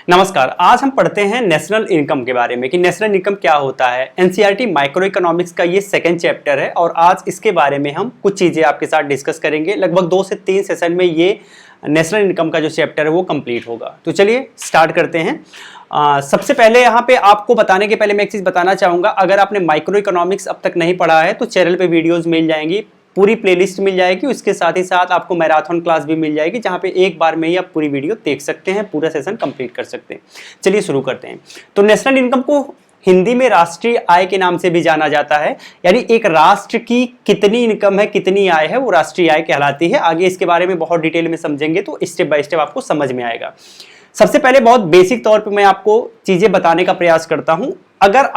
नमस्कार। आज हम पढ़ते हैं नेशनल इनकम के बारे में कि नेशनल इनकम क्या होता है। एनसीईआरटी माइक्रो इकोनॉमिक्स का ये सेकंड चैप्टर है और आज इसके बारे में हम कुछ चीज़ें आपके साथ डिस्कस करेंगे। लगभग 2 से 3 सेशन में ये नेशनल इनकम का जो चैप्टर है वो कंप्लीट होगा। तो चलिए स्टार्ट करते हैं। सबसे पहले यहाँ पे आपको बताने के पहले मैं एक चीज़ बताना चाहूँगा, अगर आपने माइक्रो इकोनॉमिक्स अब तक नहीं पढ़ा है तो चैनल पर वीडियोज़ मिल जाएंगी, पूरी प्लेलिस्ट मिल जाएगी। उसके साथ ही साथ आपको मैराथन क्लास भी मिल जाएगी जहाँ पे एक बार में ही आप पूरी वीडियो देख सकते हैं, पूरा सेशन कंप्लीट कर सकते हैं। चलिए शुरू करते हैं। तो नेशनल इनकम को हिंदी में राष्ट्रीय आय के नाम से भी जाना जाता है, यानी एक राष्ट्र की कितनी इनकम है, कितनी आय है, वो राष्ट्रीय आय कहलाती है। आगे इसके बारे में बहुत डिटेल में समझेंगे तो स्टेप बाय स्टेप आपको समझ में आएगा। सबसे पहले बहुत बेसिक तौर पर मैं आपको चीज़ें बताने का प्रयास करता हूँ। अगर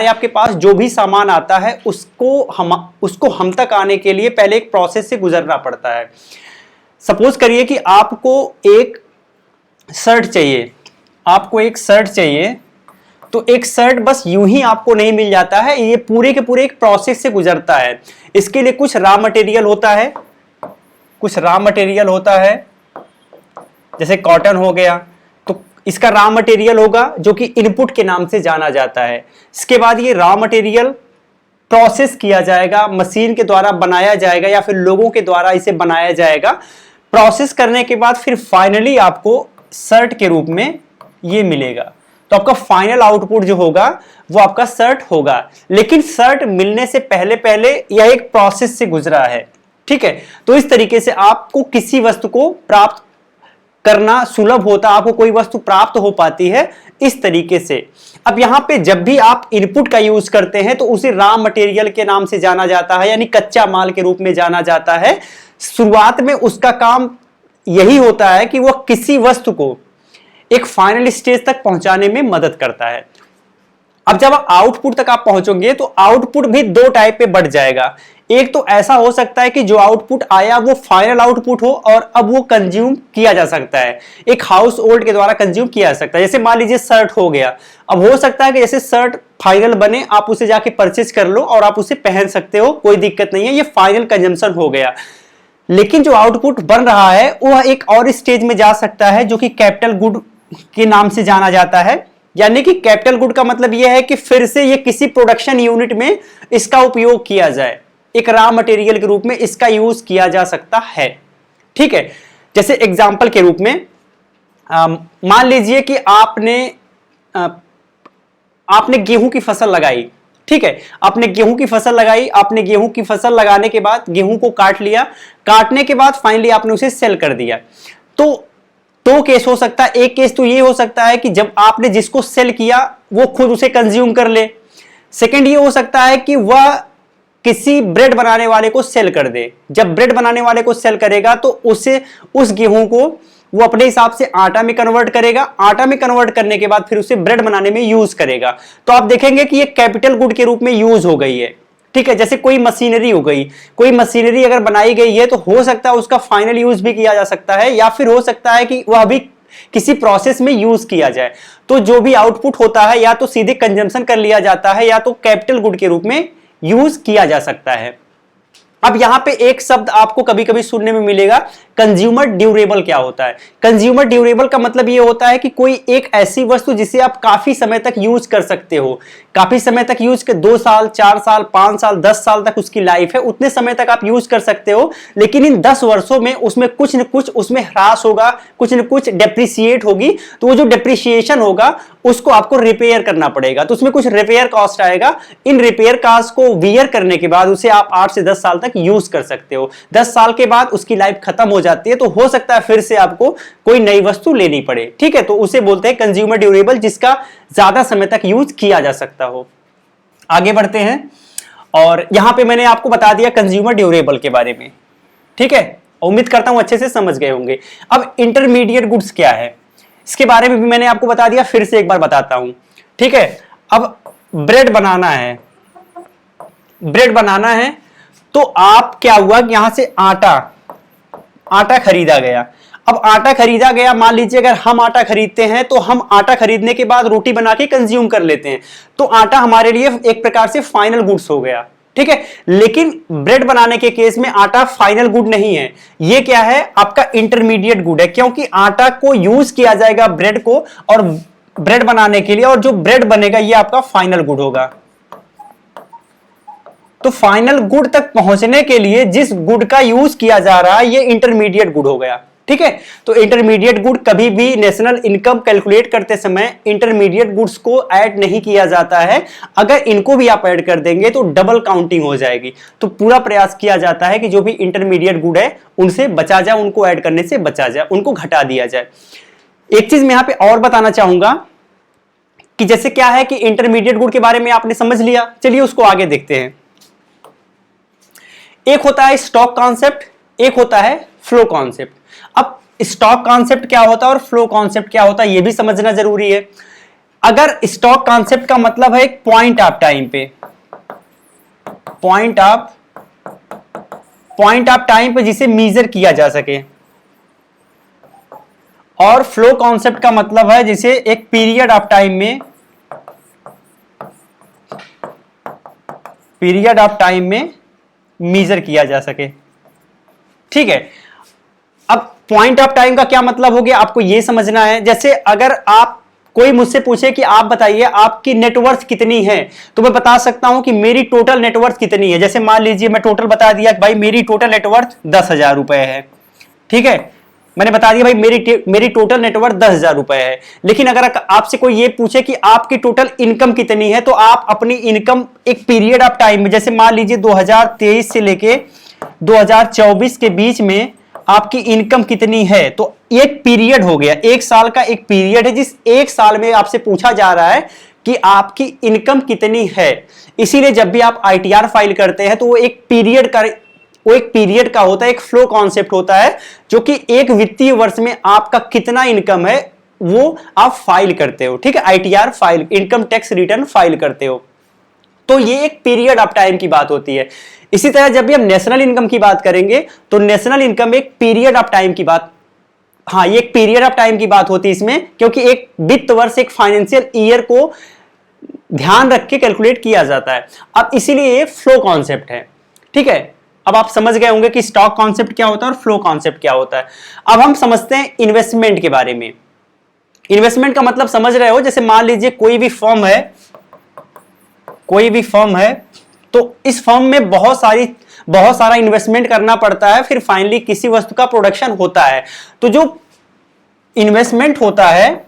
आपके पास जो भी सामान आता है उसको हम तक आने के लिए पहले एक प्रोसेस से गुजरना पड़ता है। सपोज करिए कि आपको एक शर्ट चाहिए, तो एक शर्ट बस यूं ही आपको नहीं मिल जाता है, ये पूरे के पूरे एक प्रोसेस से गुजरता है। इसके लिए कुछ रॉ मटेरियल होता है, जैसे कॉटन हो गया, इसका रॉ मटेरियल होगा जो कि इनपुट के नाम से जाना जाता है। इसके बाद ये रॉ मटेरियल प्रोसेस किया जाएगा, मशीन के द्वारा बनाया जाएगा या फिर लोगों के द्वारा इसे बनाया जाएगा। प्रोसेस करने के बाद फिर फाइनली आपको शर्ट के रूप में ये मिलेगा। तो आपका फाइनल आउटपुट जो होगा वो आपका शर्ट होगा। लेकिन शर्ट मिलने से पहले यह एक प्रोसेस से गुजरा है, ठीक है। तो इस तरीके से आपको किसी वस्तु को प्राप्त करना सुलभ होता, आपको कोई वस्तु प्राप्त हो पाती है इस तरीके से। अब यहां पे जब भी आप इनपुट का यूज करते हैं तो उसे रॉ मटेरियल के नाम से जाना जाता है, यानी कच्चा माल के रूप में जाना जाता है। शुरुआत में उसका काम यही होता है कि वह किसी वस्तु को एक फाइनल स्टेज तक पहुंचाने में मदद करता है। अब जब आउटपुट तक आप पहुंचोगे तो आउटपुट भी 2 टाइप पे बढ़ जाएगा। एक तो ऐसा हो सकता है कि जो आउटपुट आया वो फाइनल आउटपुट हो और अब वो कंज्यूम किया जा सकता है, एक हाउस होल्ड के द्वारा कंज्यूम किया जा सकता है। जैसे मान लीजिए शर्ट हो गया, अब हो सकता है कि जैसे शर्ट फाइनल बने, आप उसे जाके परचेज कर लो और आप उसे पहन सकते हो, कोई दिक्कत नहीं है, ये फाइनल कंजम्पशन हो गया। लेकिन जो आउटपुट बन रहा है वह एक और स्टेज में जा सकता है जो कि कैपिटल गुड के नाम से जाना जाता है। यानी कि कैपिटल गुड का मतलब यह है कि फिर से ये किसी प्रोडक्शन यूनिट में इसका उपयोग किया जाए, एक रॉ मटेरियल के रूप में इसका यूज किया जा सकता है, ठीक है। जैसे एग्जांपल के रूप में मान लीजिए कि आपने गेहूं की फसल लगाई, ठीक है। आपने गेहूं की फसल लगाने के बाद गेहूं को काट लिया, काटने के बाद फाइनली आपने उसे सेल कर दिया। तो 2 केस हो सकता है। एक केस तो ये हो सकता है कि जब आपने जिसको सेल किया वो खुद उसे कंज्यूम कर ले। सेकंड ये हो सकता है कि वह किसी ब्रेड बनाने वाले को सेल कर दे। जब ब्रेड बनाने वाले को सेल करेगा तो उस गेहूं को वो अपने हिसाब से आटा में कन्वर्ट करेगा। आटा में कन्वर्ट करने के बाद फिर उसे ब्रेड बनाने में यूज करेगा। तो आप देखेंगे कि ये कैपिटल गुड के रूप में यूज हो गई है, ठीक है। जैसे कोई मशीनरी हो गई, कोई मशीनरी अगर बनाई गई है तो हो सकता है उसका फाइनल यूज भी किया जा सकता है, या फिर हो सकता है कि वह भी किसी प्रोसेस में यूज किया जाए। तो जो भी आउटपुट होता है या तो सीधे कंजम्पशन कर लिया जाता है या तो कैपिटल गुड के रूप में यूज किया जा सकता है। अब यहां पे एक शब्द आपको कभी कभी सुनने में मिलेगा, कंज्यूमर ड्यूरेबल। क्या होता है कंज्यूमर ड्यूरेबल? का मतलब ये होता है कि कोई एक ऐसी वस्तु जिसे आप काफी समय तक यूज कर सकते हो, काफी समय तक यूज कर 2 साल 4 साल 5 साल 10 साल तक उसकी लाइफ है, उतने समय तक आप यूज कर सकते हो। लेकिन इन 10 वर्षों में उसमें कुछ न कुछ उसमें ह्रास होगा, कुछ न कुछ डेप्रिसिएट होगी। तो वो जो डेप्रिसिएशन होगा उसको आपको रिपेयर करना पड़ेगा, तो उसमें कुछ रिपेयर कॉस्ट आएगा। इन रिपेयर कॉस्ट को वियर करने के बाद उसे आप 8 से 10 साल तक यूज कर सकते हो। 10 साल के बाद उसकी लाइफ खत्म हो जाती है, तो हो सकता है फिर से आपको कोई नई वस्तु लेनी पड़े, ठीक है। तो उसे बोलते हैं कंज्यूमर ड्यूरेबल, जिसका ज्यादा समय तक यूज किया जा सकता हो। आगे बढ़ते हैं और यहां पे मैंने आपको बता दिया कंज्यूमर ड्यूरेबल के बारे में, ठीक है। उम्मीद करता हूं अच्छे से समझ गए होंगे। अब इंटरमीडिएट गुड्स क्या है इसके बारे में भी मैंने आपको बता दिया, फिर से एक बार बताता हूं, ठीक है। अब ब्रेड बनाना है तो आप क्या हुआ कि यहां से आटा खरीदा गया। अब आटा खरीदा गया, मान लीजिए अगर हम आटा खरीदते हैं तो हम आटा खरीदने के बाद रोटी बना के कंज्यूम कर लेते हैं, तो आटा हमारे लिए एक प्रकार से फाइनल गुड्स हो गया, ठीक है। लेकिन ब्रेड बनाने के केस में आटा फाइनल गुड नहीं है, ये क्या है, आपका इंटरमीडिएट गुड है, क्योंकि आटा को यूज किया जाएगा ब्रेड को और ब्रेड बनाने के लिए, और जो ब्रेड बनेगा ये आपका फाइनल गुड होगा। तो फाइनल गुड तक पहुंचने के लिए जिस गुड का यूज किया जा रहा है ये इंटरमीडिएट गुड हो गया, ठीक है। तो इंटरमीडिएट गुड, कभी भी नेशनल इनकम कैलकुलेट करते समय इंटरमीडिएट गुड्स को ऐड नहीं किया जाता है। अगर इनको भी आप ऐड कर देंगे तो डबल काउंटिंग हो जाएगी। तो पूरा प्रयास किया जाता है कि जो भी इंटरमीडिएट गुड है उनसे बचा जाए, उनको ऐड करने से बचा जाए, उनको घटा दिया जाए। एक चीज मैं यहां पे और बताना चाहूंगा कि जैसे क्या है कि इंटरमीडिएट गुड के बारे में आपने समझ लिया, चलिए उसको आगे देखते हैं। एक होता है स्टॉक कॉन्सेप्ट, एक होता है फ्लो कॉन्सेप्ट। अब स्टॉक कॉन्सेप्ट क्या होता है और फ्लो कॉन्सेप्ट क्या होता है ये भी समझना जरूरी है। अगर स्टॉक कॉन्सेप्ट का मतलब है एक पॉइंट ऑफ टाइम पे, पॉइंट ऑफ टाइम पे जिसे मेजर किया जा सके, और फ्लो कॉन्सेप्ट का मतलब है जिसे एक पीरियड ऑफ टाइम में मेजर किया जा सके, ठीक है। अब पॉइंट ऑफ टाइम का क्या मतलब हो गया आपको यह समझना है। जैसे अगर आप कोई मुझसे पूछे कि आप बताइए आपकी नेटवर्थ कितनी है, तो मैं बता सकता हूं कि मेरी टोटल नेटवर्थ कितनी है। जैसे मान लीजिए मैं टोटल बता दिया कि भाई मेरी टोटल नेटवर्थ 10,000 रुपए है, ठीक है। मैंने बता दिया भाई मेरी टोटल नेटवर्थ 10,000 रुपए है। लेकिन अगर आपसे कोई ये पूछे कि आपकी टोटल इनकम कितनी है, तो आप अपनी इनकम एक पीरियड ऑफ टाइम में, जैसे मान लीजिए 2023 से लेके 2024 के बीच में आपकी इनकम कितनी है, तो एक पीरियड हो गया, एक साल का एक पीरियड है, जिस एक साल में आपसे पूछा जा रहा है कि आपकी इनकम कितनी है। इसीलिए जब भी आप आईटीआर फाइल करते हैं तो वो एक पीरियड का होता है, एक फ्लो कॉन्सेप्ट होता है, जो कि एक वित्तीय वर्ष में आपका कितना इनकम है वो आप फाइल करते हो, ठीक है। ITR file, income tax return file करते हो। तो ये एक पीरियड ऑफ टाइम की बात होती है। इसी तरह जब भी हम नेशनल इनकम की बात करेंगे तो नेशनल इनकम एक पीरियड ऑफ टाइम की बात, हाँ ये एक पीरियड ऑफ टाइम की बात होती है इसमें, क्योंकि एक वित्त वर्ष, एक फाइनेंशियल ईयर को ध्यान रख के कैलकुलेट किया जाता है। अब इसीलिए ये फ्लो कॉन्सेप्ट है, ठीक है। अब आप समझ गए होंगे कि स्टॉक कॉन्सेप्ट क्या होता है और फ्लो कॉन्सेप्ट क्या होता है। अब हम समझते हैं इन्वेस्टमेंट के बारे में। इन्वेस्टमेंट का मतलब समझ रहे हो, जैसे मान लीजिए कोई भी फर्म है, तो इस फर्म में बहुत सारा इन्वेस्टमेंट करना पड़ता है, फिर फाइनली किसी वस्तु का प्रोडक्शन होता है। तो जो इन्वेस्टमेंट होता है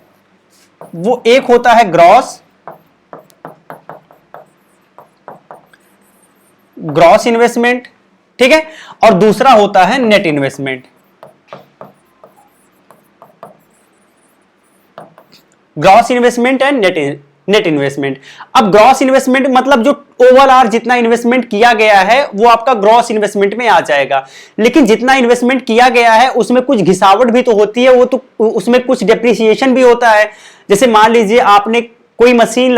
वो एक होता है ग्रॉस इन्वेस्टमेंट, ठीक है, और दूसरा होता है net investment. Gross investment and net investment. अब ग्रॉस इन्वेस्टमेंट मतलब जो ओवरऑल जितना इन्वेस्टमेंट किया गया है वो आपका ग्रॉस इन्वेस्टमेंट में आ जाएगा। लेकिन जितना इन्वेस्टमेंट किया गया है उसमें कुछ घिसावट भी तो होती है, वो तो उसमें कुछ डेप्रिसिएशन भी होता है। जैसे मान लीजिए आपने कोई मशीन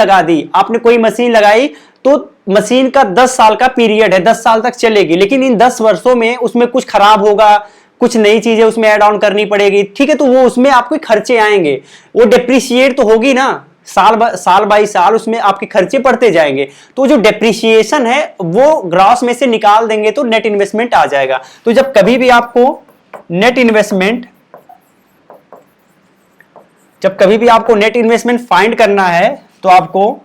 लगाई, तो मशीन का 10 साल का पीरियड है, 10 साल तक चलेगी, लेकिन इन 10 वर्षों में उसमें कुछ खराब होगा, कुछ नई चीजें उसमें ऐड ऑन करनी पड़ेगी, ठीक है। तो वो उसमें आपको खर्चे आएंगे, वो डेप्रिशिएट तो होगी ना, साल बाई साल उसमें आपके खर्चे बढ़ते जाएंगे। तो जो डेप्रिसिएशन है वो ग्रॉस में से निकाल देंगे तो नेट इन्वेस्टमेंट आ जाएगा। तो जब कभी भी आपको नेट इन्वेस्टमेंट फाइंड करना है तो आपको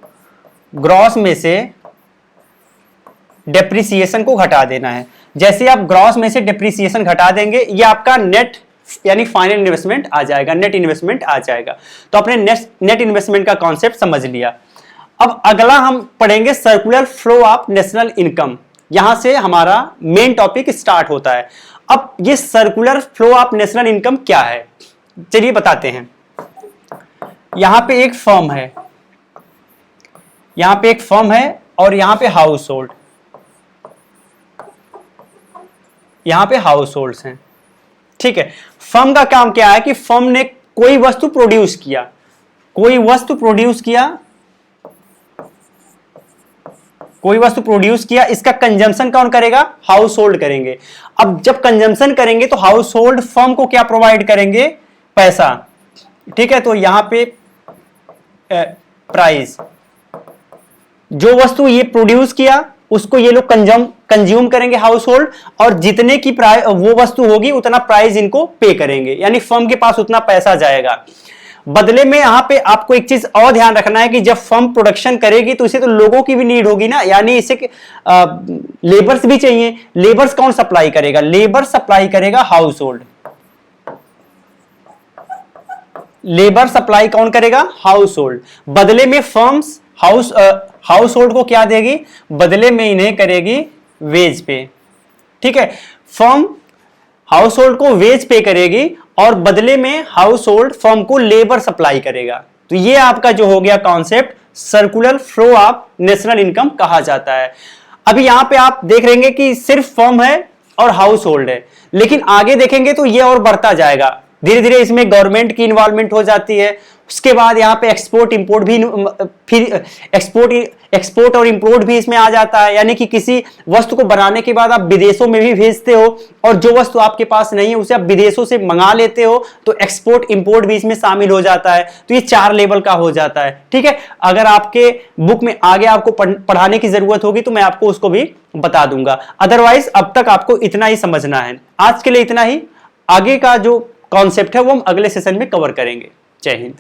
ग्रॉस में से डेप्रिसिएशन को घटा देना है। जैसे आप ग्रॉस में से डेप्रिसिएशन घटा देंगे, ये आपका नेट यानी फाइनल इन्वेस्टमेंट आ जाएगा, नेट इन्वेस्टमेंट आ जाएगा। तो आपने नेट इन्वेस्टमेंट का कॉन्सेप्ट समझ लिया। अब अगला हम पढ़ेंगे circular flow of national income. यहां से हमारा मेन टॉपिक स्टार्ट होता है। अब ये circular flow of national income क्या है, चलिए बताते हैं। यहां पे एक फर्म है, और यहां पे हाउस होल्ड्स हैं, ठीक है। फर्म का काम क्या है कि फर्म ने कोई वस्तु प्रोड्यूस किया, इसका कंजम्पशन कौन करेगा, हाउस होल्ड करेंगे। अब जब कंजम्पशन करेंगे तो हाउस होल्ड फर्म को क्या प्रोवाइड करेंगे, पैसा, ठीक है। तो यहां पे प्राइस, जो वस्तु ये प्रोड्यूस किया उसको ये लोग कंज्यूम करेंगे हाउस होल्ड, और जितने की प्राइस वो वस्तु होगी उतना प्राइस इनको पे करेंगे, यानी फर्म के पास उतना पैसा जाएगा। बदले में यहां पे आपको एक चीज और ध्यान रखना है कि जब फर्म प्रोडक्शन करेगी तो इसे तो लोगों की भी नीड होगी ना, यानी इसे लेबर्स भी चाहिए। लेबर्स कौन सप्लाई करेगा? लेबर सप्लाई करेगा हाउस होल्ड। लेबर सप्लाई कौन करेगा? House hold. बदले में फर्म्स हाउस होल्ड को क्या देगी? बदले में इन्हें करेगी वेज पे। ठीक है, फर्म हाउस होल्ड को वेज पे करेगी और बदले में हाउस होल्ड फर्म को लेबर सप्लाई करेगा। तो ये आपका जो हो गया concept circular flow of national income कहा जाता है। अभी यहां पे आप देख रहेंगे कि सिर्फ फर्म है और हाउस होल्ड है, लेकिन आगे देखेंगे तो ये और बढ़ता जाएगा। धीरे धीरे इसमें गवर्नमेंट की इन्वॉल्वमेंट हो जाती है। उसके बाद यहाँ पे एक्सपोर्ट इंपोर्ट भी, फिर एक्सपोर्ट और इंपोर्ट भी इसमें आ जाता है, यानी कि किसी वस्तु को बनाने के बाद आप विदेशों में भी भेजते हो और जो वस्तु आपके पास नहीं है उसे आप विदेशों से मंगा लेते हो, तो एक्सपोर्ट इंपोर्ट भी इसमें शामिल हो जाता है। तो ये 4 लेवल का हो जाता है। ठीक है, अगर आपके बुक में आगे आपको पढ़ाने की जरूरत होगी तो मैं आपको उसको भी बता दूंगा। अदरवाइज अब तक आपको इतना ही समझना है। आज के लिए इतना ही। आगे का जो कॉन्सेप्ट है वो हम अगले सेशन में कवर करेंगे। जय हिंद।